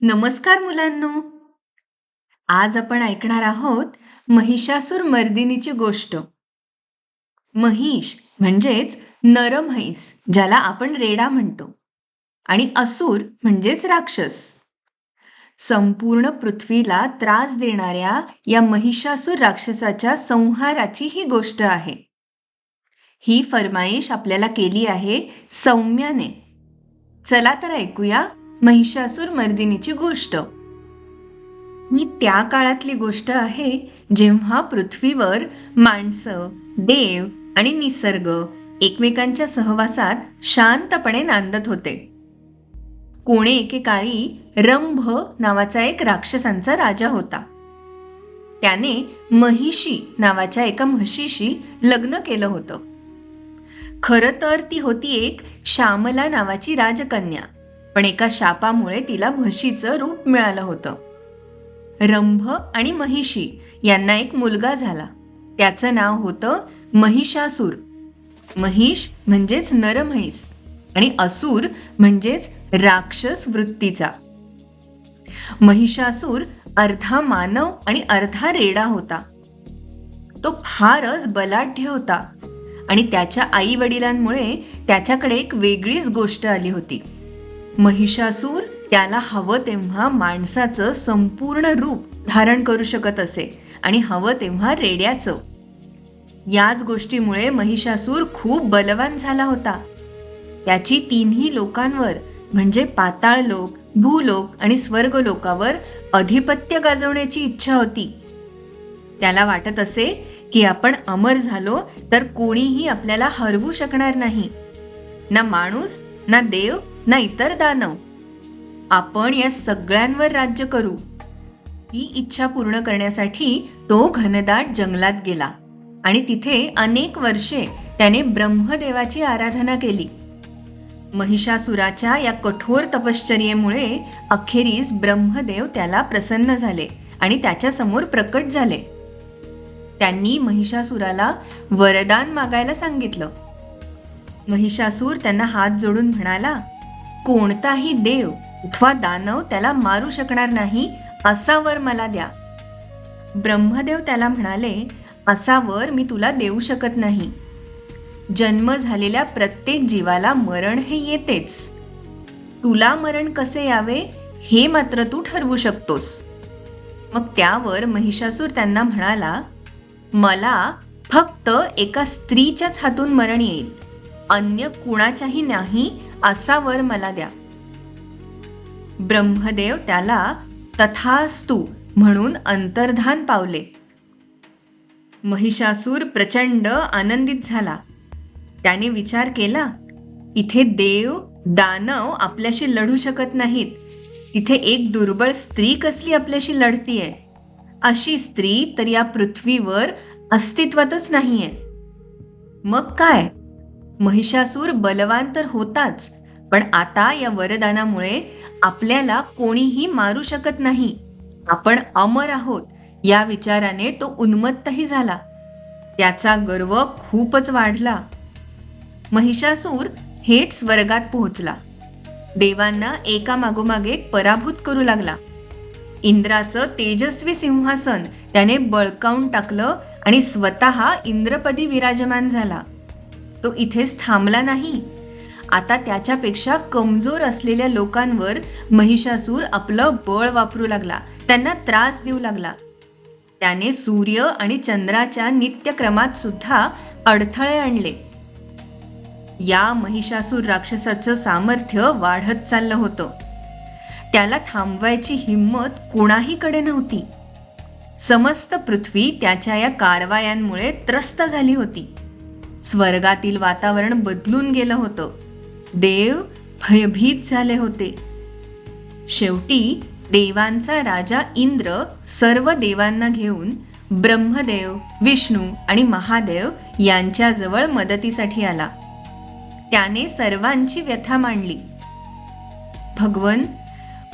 नमस्कार मुलांनो. आज आपण ऐकणार आहोत महिषासूर मर्दिनीची गोष्ट. महिष म्हणजेच नरम्हैस, ज्याला आपण रेडा म्हणतो, आणि असुर म्हणजेच राक्षस. संपूर्ण पृथ्वीला त्रास देणाऱ्या या महिषासूर राक्षसाच्या संहाराची ही गोष्ट आहे. ही फरमाईश आपल्याला केली आहे सौम्याने. चला तर ऐकूया महिषासूर मर्दिनीची गोष्ट. ही त्या काळातली गोष्ट आहे जेव्हा पृथ्वीवर माणसं, देव आणि निसर्ग एकमेकांच्या सहवासात शांतपणे नांदत होते. कोणे एकेकाळी रंभ नावाचा एक राक्षसांचा राजा होता. त्याने महिषी नावाच्या एका म्हशीशी लग्न केलं होतं. खरं तर ती होती एक श्यामला नावाची राजकन्या, पण एका शापामुळे तिला म्हशीचं रूप मिळालं होतं. रंभ आणि महिषी यांना एक मुलगा झाला. त्याचं नाव होतं महिषासूर. महिष म्हणजेच नरम्हैस आणि असुर म्हणजेच राक्षस वृत्तीचा. महिषासूर अर्धा मानव आणि अर्धा रेडा होता. तो फारच बलाढ्य होता आणि त्याच्या आई वडिलांमुळे त्याच्याकडे एक वेगळीच गोष्ट आली होती. महिषासूर त्याला हवं तेव्हा माणसाचं संपूर्ण रूप धारण करू शकत असे आणि हवं तेव्हा रेड्याचं. याच गोष्टीमुळे महिषासूर खूप बलवान झाला होता. त्याची तिन्ही लोकांवर म्हणजे पाताळ लोक, भूलोक आणि स्वर्ग लोकावर अधिपत्य गाजवण्याची इच्छा होती. त्याला वाटत असे की आपण अमर झालो तर कोणीही आपल्याला हरवू शकणार नाही. ना माणूस, ना देव, ना इतर दानव. आपण या सगळ्यांवर राज्य करू. ही इच्छा पूर्ण करण्यासाठी तो घनदाट जंगलात गेला आणि तिथे अनेक वर्षे त्याने ब्रह्मदेवाची आराधना केली. महिषासुराच्या या कठोर तपश्चर्येमुळे अखेरीस ब्रह्मदेव त्याला प्रसन्न झाले आणि त्याच्यासमोर प्रकट झाले. त्यांनी महिषासुराला वरदान मागायला सांगितलं. महिषासूर त्यांना हात जोडून म्हणाला, कोणताही देव अथवा दानव त्याला मारू शकणार नाही असा वर मला द्या. ब्रह्मदेव त्याला म्हणाले, असा वर मी तुला देऊ शकत नाही. जन्म झालेल्या प्रत्येक जीवाला मरण हे येतेच. तुला मरण कसे यावे हे मात्र तू ठरवू शकतोस. मग त्यावर महिषासूर त्यांना म्हणाला, मला फक्त एका स्त्रीच्याच हातून मरण येईल, अन्य कुणाच्याही नाही असा वर मला द्या. ब्रह्मदेव त्याला तथास्तु म्हणून अंतर्धान पावले. महिषासूर प्रचंड आनंदित झाला. त्याने विचार केला, इथे देव दानव आपल्याशी लढू शकत नाहीत, तिथे एक दुर्बळ स्त्री कसली आपल्याशी लढतीये. अशी स्त्री तर या पृथ्वीवर अस्तित्वातच नाहीये. मग काय, महिषासूर बलवान तर होताच, पण आता या वरदानामुळे आपल्याला कोणीही मारू शकत नाही. आपण अमर आहोत या विचाराने तो उन्मत्तही झाला. त्याचा गर्व खूपच वाढला. महिषासूर थेट स्वर्गात पोहोचला. देवांना एकामागोमाग एक पराभूत करू लागला. इंद्राचं तेजस्वी सिंहासन त्याने बळकावून टाकलं आणि स्वतः इंद्रपदी विराजमान झाला. तो इथेच थांबला नाही. आता त्याच्यापेक्षा कमजोर असलेल्या लोकांवर महिषासूर आपलं बळ वापरू लागला, त्यांना त्रास देऊ लागला. त्याने सूर्य आणि चंद्राच्या नित्यक्रमात सुद्धा अडथळे आणले. या महिषासूर राक्षसाचं सामर्थ्य वाढत चाललं होतं. त्याला थांबवायची हिंमत कोणाहीकडे नव्हती. समस्त पृथ्वी त्याच्या या कारवायांमुळे त्रस्त झाली होती. स्वर्गातील वातावरण बदलून गेलं होतं. देव भयभीत झाले होते. शेवटी देवांचा राजा इंद्र सर्व देवांना घेऊन ब्रह्मदेव, विष्णू आणि महादेव यांच्याजवळ मदतीसाठी आला. त्याने सर्वांची व्यथा मांडली. भगवन,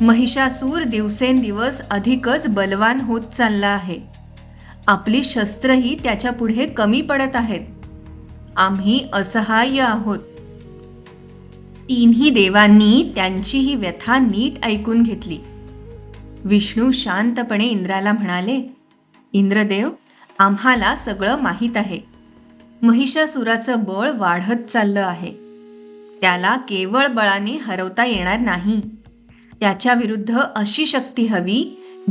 महिषासूर दिवसेंदिवस अधिकच बलवान होत चालला आहे. आपली शस्त्रही त्याच्या पुढे कमी पडत आहेत. आम्ही असहाय्य आहोत. तिन्ही देवांनी त्यांची ही व्यथा नीट ऐकून घेतली विष्णू शांतपणे इंद्राला म्हणाले, इंद्रदेव, आम्हाला सगळं माहीत आहे. महिषासुराचं बळ वाढत चाललं आहे. त्याला केवळ बळाने हरवता येणार नाही. त्याच्या विरुद्ध अशी शक्ती हवी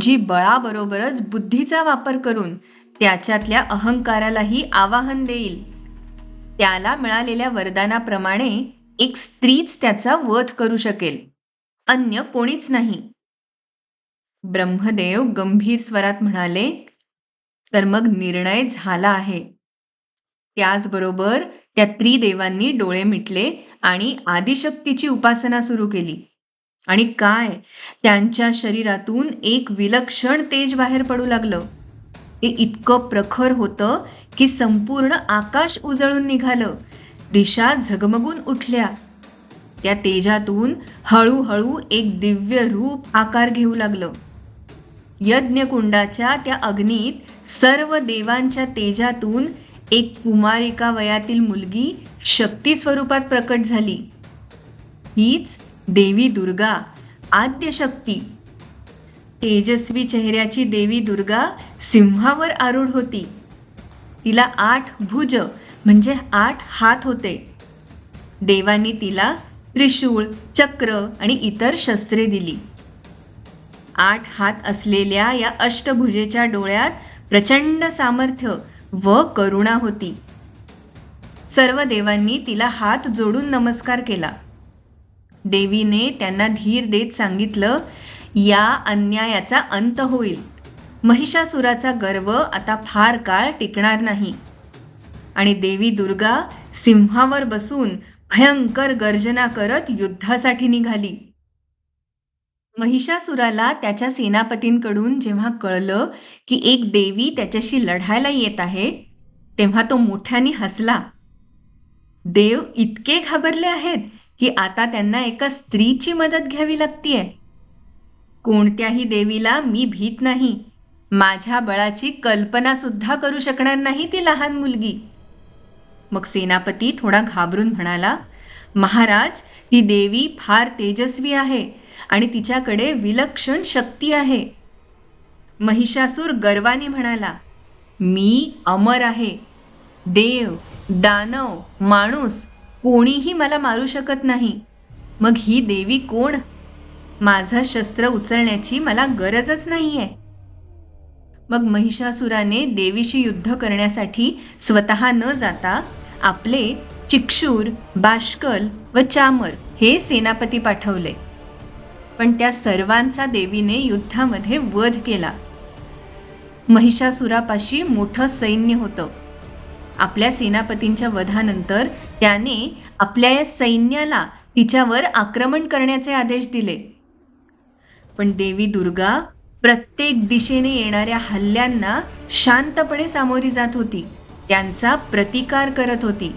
जी बळाबरोबरच बुद्धीचा वापर करून त्याच्यातल्या अहंकारालाही आवाहन देईल. त्याला मिळालेल्या वरदानाप्रमाणे एक स्त्रीच त्याचा वध करू शकेल, अन्य कोणीच नाही. ब्रह्मदेव गंभीर स्वरात म्हणाले, तर मग निर्णय झाला आहे. त्याचबरोबर त्या त्रिदेवांनी डोळे मिटले आणि आदिशक्तीची उपासना सुरू केली. आणि काय, त्यांच्या शरीरातून एक विलक्षण तेज बाहेर पडू लागलं. ते इतकं प्रखर होतं की संपूर्ण आकाश उजळून निघालं. दिशा झगमगून उठल्या. त्या तेजातून हळूहळू एक दिव्य रूप आकार घेऊ लागलं. यज्ञकुंडाच्या त्या अग्नीत सर्व देवांच्या तेजातून एक कुमारिका वयातील मुलगी शक्ती स्वरूपात प्रकट झाली. हीच देवी दुर्गा, आद्यशक्ती. तेजस्वी चेहऱ्याची देवी दुर्गा सिंहावर आरूढ होती. तिला 8 भुज म्हणजे 8 हात होते. देवांनी तिला त्रिशूळ, चक्र आणि इतर शस्त्रे दिली. 8 हात असलेल्या या अष्टभुजेच्या डोळ्यात प्रचंड सामर्थ्य व करुणा होती. सर्व देवांनी तिला हात जोडून नमस्कार केला. देवीने त्यांना धीर देत सांगितलं, या अन्यायाचा अंत होईल. महिषासुराचा गर्व आता फार काळ टिकणार नाही. आणि देवी दुर्गा सिंहावर बसून भयंकर गर्जना करत युद्धासाठी निघाली. महिषासुराला त्याच्या सेनापतींकडून जेव्हा कळलं की एक देवी त्याच्याशी लढायला येत आहे, तेव्हा तो मोठ्याने हसला. देव इतके घाबरले आहेत की आता त्यांना एका स्त्रीची मदत घ्यावी लागतीये. कोणत्याही देवीला मी भीत नाही. माझ्या बळाची कल्पना सुद्धा करू शकणार नाही ती लहान मुलगी. मग सेनापती थोडा घाबरून म्हणाला, महाराज, ही देवी फार तेजस्वी आहे आणि तिच्याकडे विलक्षण शक्ती आहे. महिषासूर गर्वाने म्हणाला, मी अमर आहे. देव, दानव, माणूस कोणीही मला मारू शकत नाही. मग ही देवी कोण? माझं शस्त्र उचलण्याची मला गरजच नाहीये. मग महिषासुराने देवीशी युद्ध करण्यासाठी स्वतः न जाता आपले चिक्षूर, बाष्कल व चामर हे सेनापती पाठवले. पण त्या सर्वांचा देवीने युद्धामध्ये वध केला. महिषासुरापाशी मोठं सैन्य होतं. आपल्या सेनापतींच्या वधानंतर त्याने आपल्या या सैन्याला तिच्यावर आक्रमण करण्याचे आदेश दिले. पण देवी दुर्गा प्रत्येक दिशेने येणाऱ्या हल्ल्यांना शांतपणे सामोरी जात होती. त्यांचा प्रतिकार करत होती.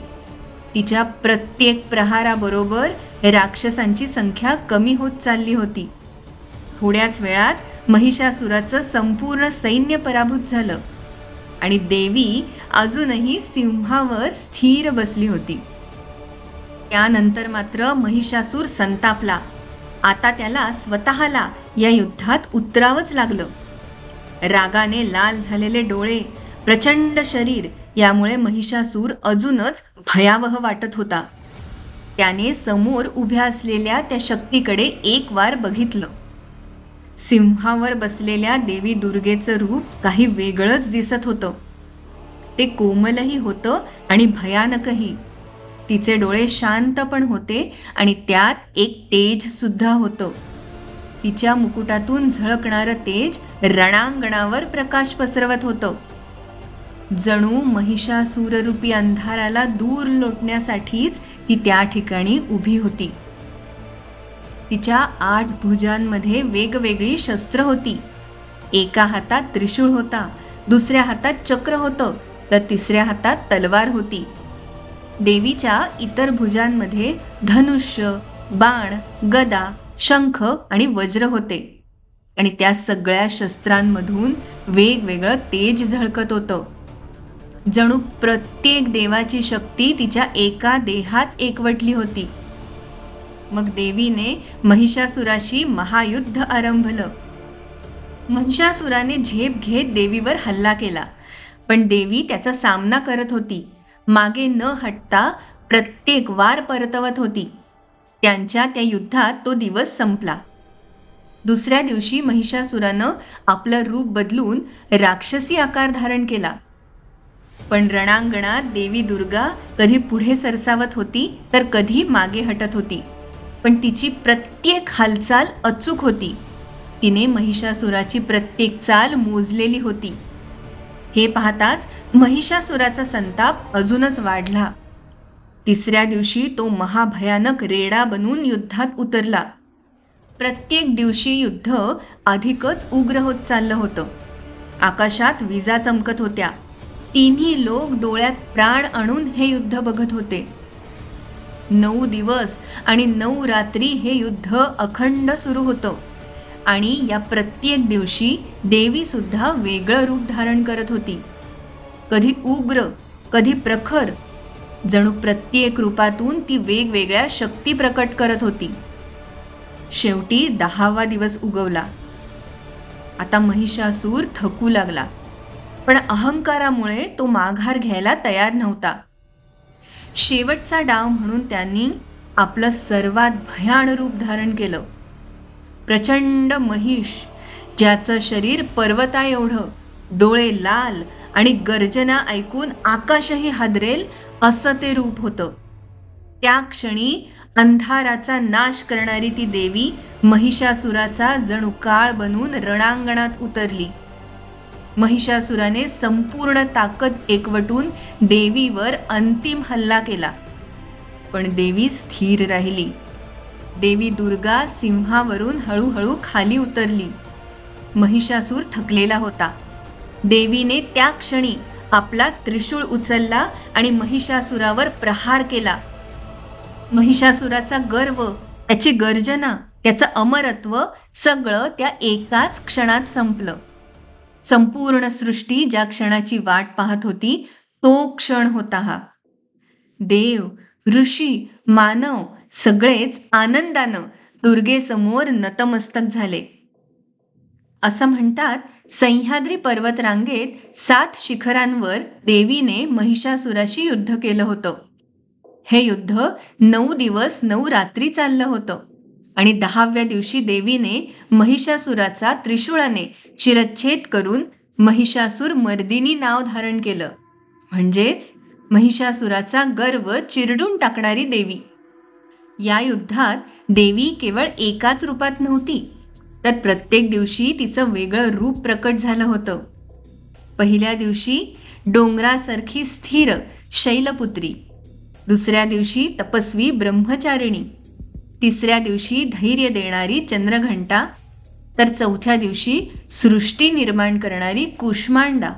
तिच्या प्रत्येक प्रहाराबरोबर राक्षसांची संख्या कमी होत चालली होती. थोड्याच वेळात महिषासुराचं संपूर्ण सैन्य पराभूत झालं आणि देवी अजूनही सिंहावर स्थिर बसली होती. त्यानंतर मात्र महिषासूर संतापला. आता त्याला स्वतःला या युद्धात उतरावंच लागलं. रागाने लाल झालेले डोळे, प्रचंड शरीर यामुळे महिषासूर अजूनच भयावह वाटत होता. त्याने समोर उभ्या असलेल्या त्या शक्तीकडे एक वार बघितलं. सिंहावर बसलेल्या देवी दुर्गेचं रूप काही वेगळंच दिसत होतं. ते कोमलही होतं आणि भयानकही. तिचे डोळे शांत पण होते आणि त्यात एक तेज सुद्धा होतं. तिच्या मुकुटातून झळकणारं तेज रणांगणावर प्रकाश पसरवत होतं. जणू महिषासूररूपी अंधाराला दूर लोटण्यासाठीच ती त्या ठिकाणी उभी होती. तिच्या 8 भुजांमध्ये वेगवेगळी शस्त्र होती. एका हातात त्रिशूळ होता, दुसऱ्या हातात चक्र होतं, तर तिसऱ्या हातात तलवार होती. देवीच्या इतर भुजांमध्ये धनुष्य, बाण, गदा, शंख आणि वज्र होते. आणि त्या सगळ्या शस्त्रांमधून वेगवेगळं तेज झळकत होतं. जणू प्रत्येक देवाची शक्ती तिच्या एका देहात एकवटली होती. मग देवीने महिषासुराशी महायुद्ध आरंभलं. महिषासुराने झेप घेत देवीवर हल्ला केला, पण देवी त्याचा सामना करत होती. मागे न हटता प्रत्येक वार परतवत होती. त्यांच्या त्या युद्धात तो दिवस संपला. दुसऱ्या दिवशी महिषासुरानं आपलं रूप बदलून राक्षसी आकार धारण केला. पण रणांगणात देवी दुर्गा कधी पुढे सरसावत होती तर कधी मागे हटत होती. पण तिची प्रत्येक हालचाल अचूक होती. तिने महिषासुराची प्रत्येक चाल मोजलेली होती. हे पाहताच महिषासुराचा संताप अजूनच वाढला. तिसऱ्या दिवशी तो महाभयानक रेडा बनून युद्धात उतरला. प्रत्येक दिवशी युद्ध अधिकच उग्र होत चाललं होतं. आकाशात विजा चमकत होत्या. तिन्ही लोक डोळ्यात प्राण आणून हे युद्ध बघत होते. 9 दिवस आणि 9 रात्री हे युद्ध अखंड सुरू होतं. आणि या प्रत्येक दिवशी देवी सुद्धा वेगळं रूप धारण करत होती. कधी उग्र, कधी प्रखर. जणू प्रत्येक रूपातून ती वेगवेगळ्या शक्ती प्रकट करत होती. शेवटी 10वा दिवस उगवला. आता महिषासूर थकू लागला, पण अहंकारामुळे तो माघार घ्यायला तयार नव्हता. शेवटचा डाव म्हणून त्यांनी आपलं सर्वात भयान रूप धारण केलं. प्रचंड महिष, ज्याचं शरीर पर्वता एवढं, डोळे लाल आणि गर्जना ऐकून आकाशही हादरेल असं ते रूप होतं. त्या क्षणी अंधाराचा नाश करणारी ती देवी महिषासुराचा जणू काळ बनून रणांगणात उतरली. महिषासुराने संपूर्ण ताकद एकवटून देवीवर अंतिम हल्ला केला, पण देवी स्थिर राहिली. देवी दुर्गा सिंहावरून हळूहळू खाली उतरली. महिषासूर थकलेला होता. देवीने त्या क्षणी आपला त्रिशूळ उचलला आणि महिषासुरावर प्रहार केला. महिषासुराचा गर्व, त्याची गर्जना, त्याचं अमरत्व सगळं त्या एकाच क्षणात संपलं. संपूर्ण सृष्टी ज्या क्षणाची वाट पाहत होती तो क्षण होता हा. देव, ऋषी, मानव सगळेच आनंदानं दुर्गेसमोर नतमस्तक झाले. असं म्हणतात, सह्याद्री पर्वतरांगेत 7 शिखरांवर देवीने महिषासुराशी युद्ध केलं होतं. हे युद्ध 9 दिवस 9 रात्री चाललं होतं. आणि 10व्या दिवशी देवीने महिषासुराचा त्रिशूळाने शिरच्छेद करून महिषासूर मर्दिनी नाव धारण केलं. म्हणजेच महिषासुराचा गर्व चिरडून टाकणारी देवी. या युद्धात देवी केवळ एकाच रूपात नव्हती, तर प्रत्येक दिवशी तिचं वेगळं रूप प्रकट झालं होतं. पहिल्या दिवशी डोंगरासारखी स्थिर शैलपुत्री, दुसऱ्या दिवशी तपस्वी ब्रह्मचारिणी, तिसऱ्या दिवशी धैर्य देणारी चंद्रघंटा, तर चौथ्या दिवशी सृष्टी निर्माण करणारी कुष्मांडा,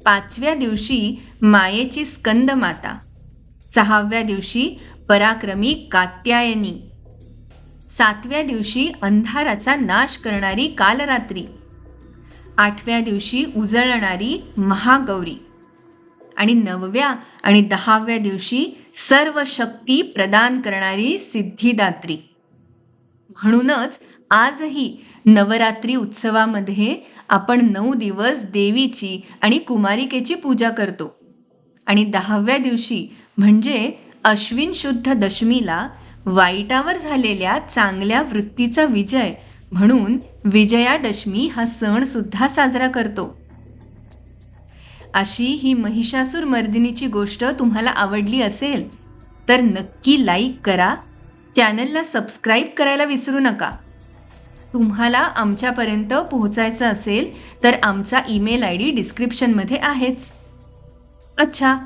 5व्या दिवशी मायेची स्कंदमाता, 6व्या दिवशी पराक्रमी कात्यायनी, 7व्या दिवशी अंधाराचा नाश करणारी कालरात्री, 8व्या दिवशी उजळणारी महागौरी आणि 9व्या आणि 10व्या दिवशी सर्व शक्ती प्रदान करणारी सिद्धिदात्री. म्हणूनच आजही नवरात्री उत्सवामध्ये आपण 9 दिवस देवीची आणि कुमारिकेची पूजा करतो. आणि 10व्या दिवशी म्हणजे अश्विन शुद्ध दशमीला वाईटावर झालेल्या चांगल्या वृत्तीचा विजय म्हणून विजयादशमी हा सण सुद्धा साजरा करतो. अशी ही महिषासूर मर्दिनीची गोष्ट तुम्हाला आवडली असेल तर नक्की लाईक करा. चॅनलला सबस्क्राईब करायला विसरू नका. तुम्हाला आमच्यापर्यंत पोहोचायचं असेल तर आमचा ईमेल ID डिस्क्रिप्शनमध्ये आहेच. अच्छा.